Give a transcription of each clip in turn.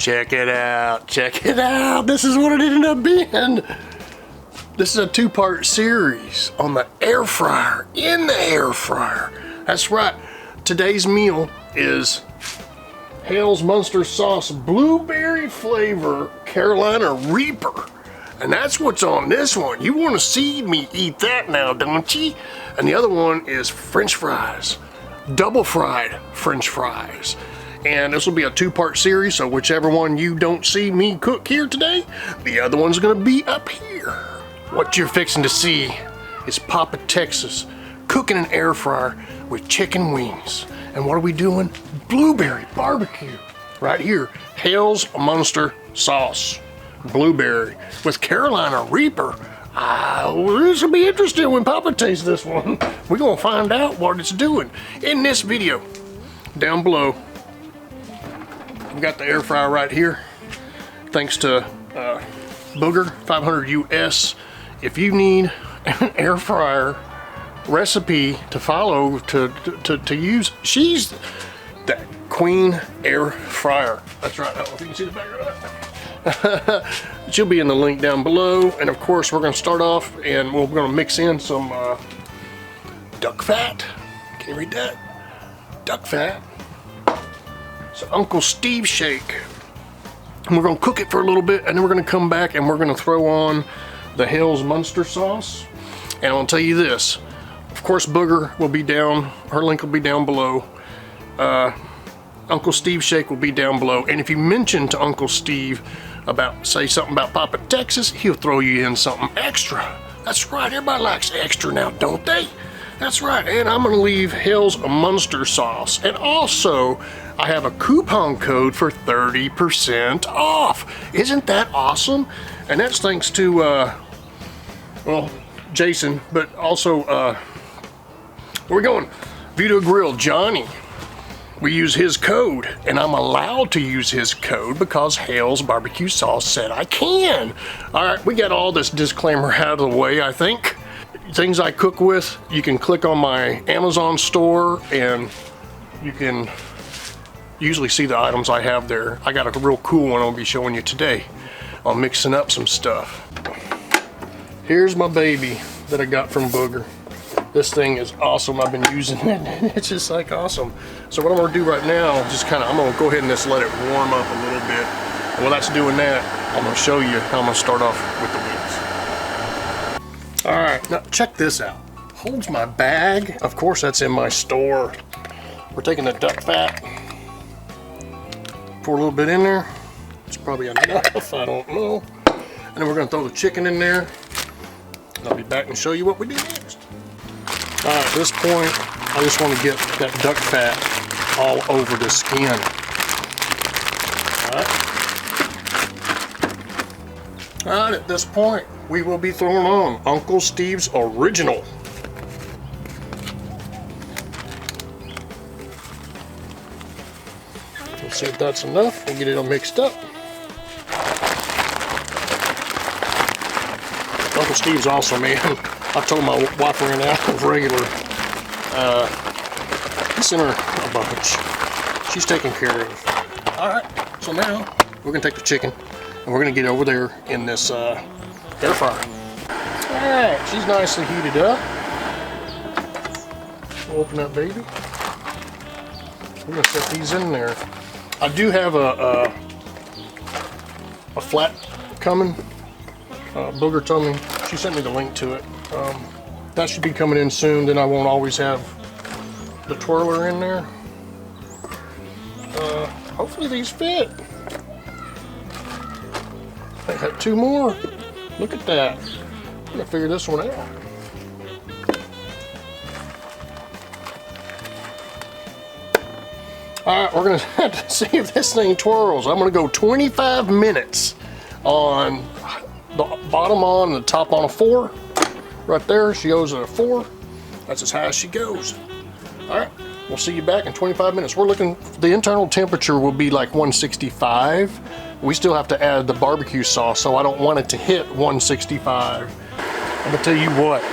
Check it out, check it out. This is what it ended up being. This is a two-part series on the air fryer, in the air fryer. That's right. Today's meal is Hale's Munster Sauce Blueberry Flavor Carolina Reaper. And that's what's on this one. You want to see me eat that now, don't you? And the other one is French fries. Double fried French fries. And this will be a two-part series, so whichever one you don't see me cook here today, the other one's gonna be up here. What you're fixing to see is Papa Texas cooking an air fryer with chicken wings. And what are we doing? Blueberry barbecue. Right here, Hale's Munster Sauce. Blueberry with Carolina Reaper. This will be interesting when Papa tastes this one. We're gonna find out what it's doing. In this video, down below, we got the air fryer right here. Thanks to Booger 500 US. If you need an air fryer recipe to follow, to use, she's the queen air fryer. That's right. I don't know if you can see the back of that. She'll be in the link down below, and of course we're going to start off and we're going to mix in some duck fat. Can you read that? Duck fat. So Uncle Steve shake, and we're going to cook it for a little bit, and then we're going to come back and we're going to throw on the Hale's Munster sauce. And I'll tell you this, of course Booger will be down, her link will be down below. Uncle Steve shake will be down below, and if you mention to Uncle Steve about, say something about Papa Texas, he'll throw you in something extra. That's right, everybody likes extra now, don't they? That's right, and I'm gonna leave Hale's Munster sauce, and also I have a coupon code for 30% off. Isn't that awesome? And that's thanks to well, Jason, but also where we going? Vito Grill Johnny. We use his code, and I'm allowed to use his code because Hale's barbecue sauce said I can. All right, we got all this disclaimer out of the way, I think. Things I cook with, you can click on my Amazon store and you can usually see the items I have there. I got a real cool one I'll be showing you today. I'm mixing up some stuff. Here's my baby that I got from Booger. This thing is awesome. I've been using it. It's just like awesome. So what I'm gonna do right now, just I'm gonna go ahead and just let it warm up a little bit. And while that's doing that, I'm gonna show you how I'm gonna start off with the wings. All right, now check this out. Holds my bag. Of course, that's in my store. We're taking the duck fat. Pour a little bit in there. It's probably enough, I don't know. And then we're gonna throw the chicken in there. And I'll be back and show you what we do next. All right, at this point, I just want to get that duck fat all over the skin. All right, at this point, we will be throwing on Uncle Steve's Original. Let's see if that's enough. We'll get it all mixed up. Uncle Steve's awesome, man. I told my wife ran out of regular. He sent her a bunch. She's taking care of. All right, so now we're gonna take the chicken and we're gonna get over there in this air fryer. All right, she's nicely heated up. Open up, baby. We're gonna set these in there. I do have a flat coming. Booger told me, she sent me the link to it. That should be coming in soon, then I won't always have the twirler in there. Hopefully these fit. I got two more. Look at that. I'm gonna figure this one out. All right, we're gonna have to see if this thing twirls. I'm gonna go 25 minutes on the bottom on and the top on a 4. Right there, she goes at a 4. That's as high as she goes. All right, we'll see you back in 25 minutes. We're looking, the internal temperature will be like 165. We still have to add the barbecue sauce, so I don't want it to hit 165. I'm gonna tell you what,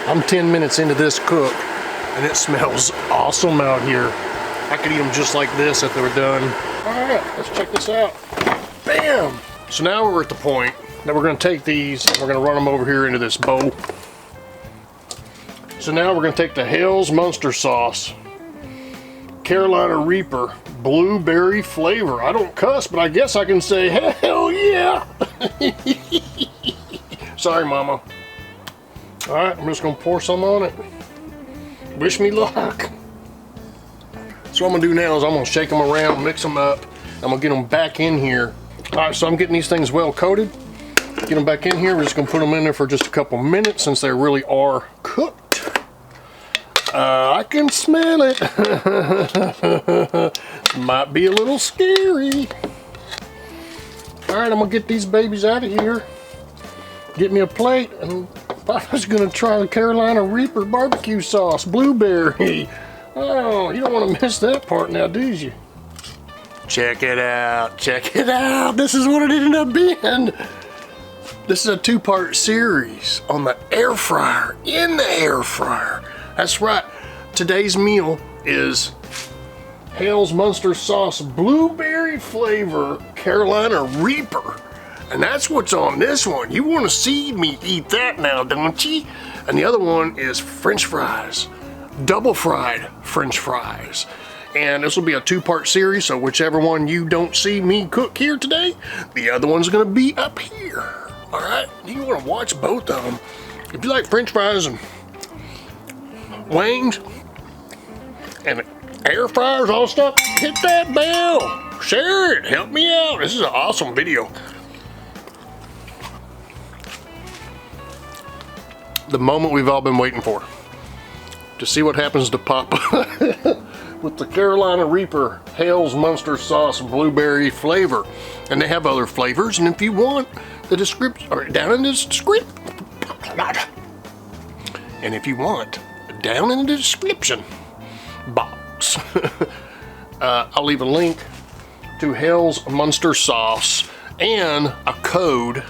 I'm 10 minutes into this cook, and it smells awesome out here. I could eat them just like this if they were done. All right, let's check this out. Bam! So now we're at the point that we're gonna take these and we're gonna run them over here into this bowl. So now we're gonna take the Hell's Munster sauce, Carolina Reaper, blueberry flavor. I don't cuss, but I guess I can say hell yeah. Sorry, Mama. All right, I'm just gonna pour some on it. Wish me luck. So what I'm gonna do now is I'm gonna shake them around, mix them up. I'm gonna get them back in here. All right, so I'm getting these things well coated. Get them back in here. We're just gonna put them in there for just a couple minutes since they really are cooked. I can smell it. Might be a little scary. All right, I'm gonna get these babies out of here. Get me a plate, and Papa's gonna try the Carolina Reaper barbecue sauce, blueberry. Oh, you don't want to miss that part now, do you? Check it out, check it out. This is what it ended up being. This is a two-part series on the air fryer, in the air fryer. That's right, today's meal is Hell's Munster sauce, blueberry flavor, Carolina Reaper. And that's what's on this one. You want to see me eat that now, don't you? And the other one is French fries, double fried French fries. And this will be a two-part series, so whichever one you don't see me cook here today, the other one's gonna be up here. All right, you want to watch both of them. If you like French fries and wings and air fryers, all stuff, hit that bell, share it, help me out. This is an awesome video. The moment we've all been waiting for, to see what happens to Papa with the Carolina Reaper Hell's Munster sauce blueberry flavor. And they have other flavors, and if you want the description, or down in the description, and if you want, down in the description box, I'll leave a link to Hell's Munster sauce and a code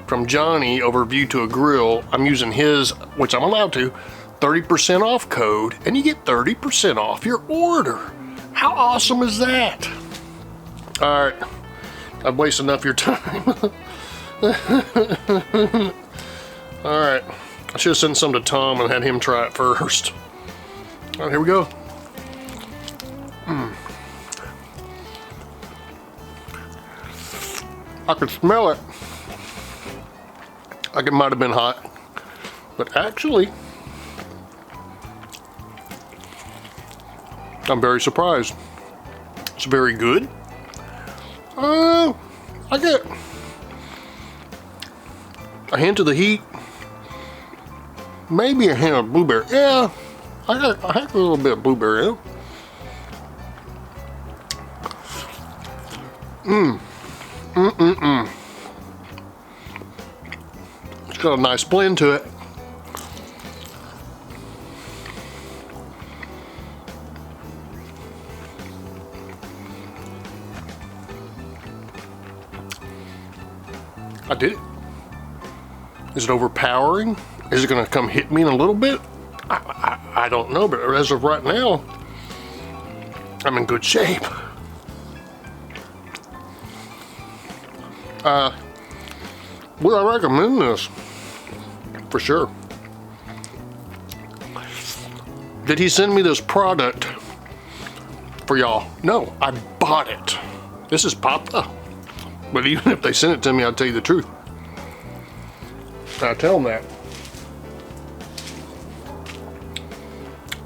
from Johnny over View to a Grill. I'm using his, which I'm allowed to, 30% off code, and you get 30% off your order. How awesome is that? All right, I've wasted enough of your time. All right, I should have sent some to Tom and had him try it first. All right, here we go. I could smell it. Like it might have been hot, but actually, I'm very surprised. It's very good. I get a hint of the heat, maybe a hint of blueberry. Yeah, I have a little bit of blueberry in it. It's got a nice blend to it. I did it. Is it overpowering? Is it gonna come hit me in a little bit? I don't know, but as of right now, I'm in good shape. Would I recommend this? For sure. Did he send me this product for y'all? No, I bought it. This is Papa. But even if they sent it to me, I'll tell you the truth. I tell them that.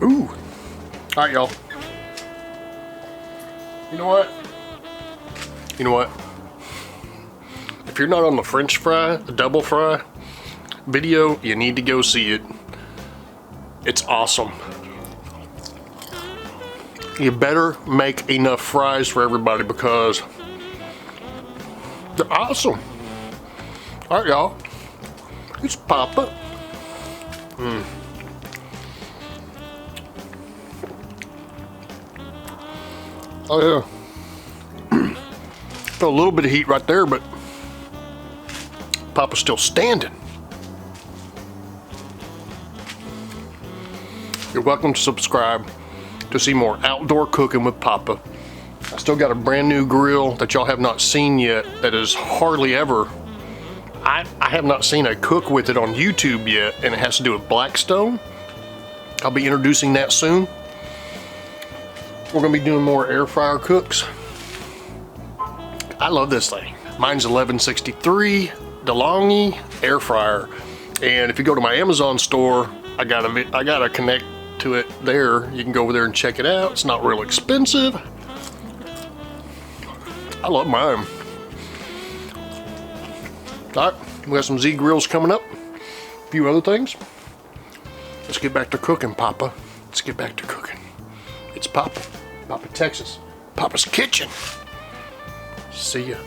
Ooh. All right, y'all. You know what? You know what? If you're not on the French fry, the double fry video, you need to go see it. It's awesome. You better make enough fries for everybody because they're awesome. All right, y'all. It's Papa. Oh yeah. Felt a little bit of heat right there, but Papa's still standing. You're welcome to subscribe to see more outdoor cooking with Papa. Still got a brand new grill that y'all have not seen yet that is hardly ever, I have not seen a cook with it on YouTube yet, and it has to do with Blackstone. I'll be introducing that soon. We're gonna be doing more air fryer cooks. I love this thing. Mine's 1163 Delonghi air fryer. And if you go to my Amazon store, I gotta connect to it there. You can go over there and check it out. It's not real expensive. I love mine. All right, we got some Z grills coming up. A few other things. Let's get back to cooking, Papa. Let's get back to cooking. It's Papa. Papa, Texas. Papa's Kitchen. See ya.